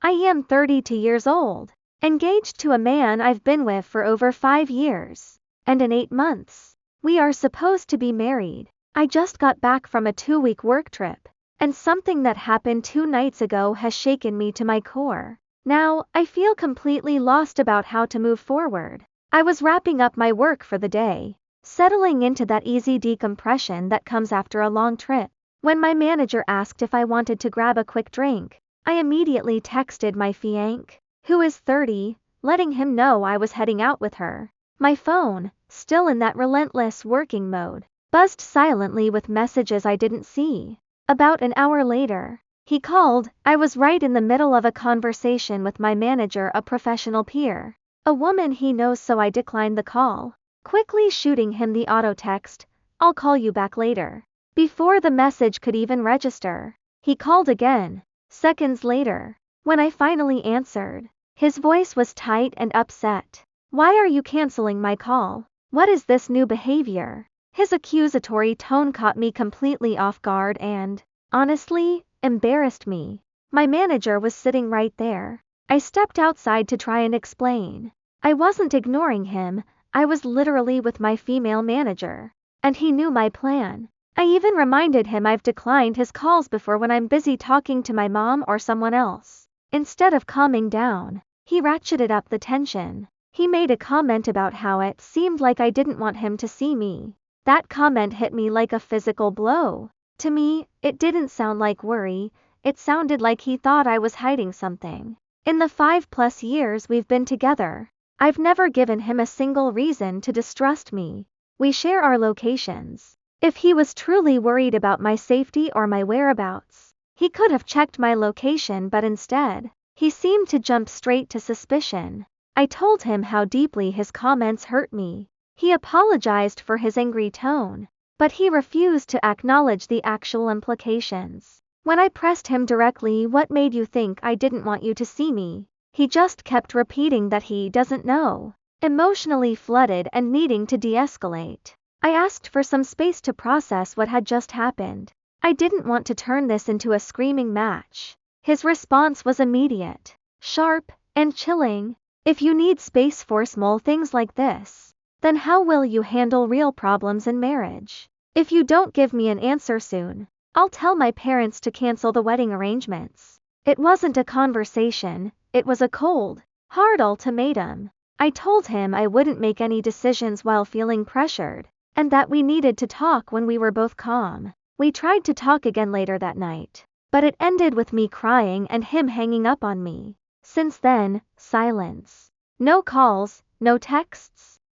I am 32 years old, engaged to a man I've been with for over 5 years, and in 8 months, we are supposed to be married. I just got back from a 2-week work trip, and something that happened 2 nights ago has shaken me to my core. Now, I feel completely lost about how to move forward. I was wrapping up my work for the day, settling into that easy decompression that comes after a long trip, when my manager asked if I wanted to grab a quick drink. I immediately texted my fiancé, who is 30, letting him know I was heading out with her. My phone, still in that relentless working mode, buzzed silently with messages I didn't see. About an hour later, he called. I was right in the middle of a conversation with my manager, a professional peer, a woman he knows, so I declined the call, quickly shooting him the auto text, "I'll call you back later." Before the message could even register, he called again. Seconds later, when I finally answered, his voice was tight and upset. "Why are you canceling my call? What is this new behavior?" His accusatory tone caught me completely off guard and, honestly, embarrassed me. My manager was sitting right there. I stepped outside to try and explain. I wasn't ignoring him, I was literally with my female manager, and he knew my plan. I even reminded him I've declined his calls before when I'm busy talking to my mom or someone else. Instead of calming down, he ratcheted up the tension. He made a comment about how it seemed like I didn't want him to see me. That comment hit me like a physical blow. To me, it didn't sound like worry, it sounded like he thought I was hiding something. In the 5+ years we've been together, I've never given him a single reason to distrust me. We share our locations. If he was truly worried about my safety or my whereabouts, he could have checked my location, but instead, he seemed to jump straight to suspicion. I told him how deeply his comments hurt me. He apologized for his angry tone, but he refused to acknowledge the actual implications. When I pressed him directly, "What made you think I didn't want you to see me?" he just kept repeating that he doesn't know. Emotionally flooded and needing to de-escalate, I asked for some space to process what had just happened. I didn't want to turn this into a screaming match. His response was immediate, sharp, and chilling. "If you need space for small things like this, then how will you handle real problems in marriage? If you don't give me an answer soon, I'll tell my parents to cancel the wedding arrangements." It wasn't a conversation, it was a cold, hard ultimatum. I told him I wouldn't make any decisions while feeling pressured, and that we needed to talk when we were both calm. We tried to talk again later that night, but it ended with me crying and him hanging up on me. Since then, silence. No calls, no texts,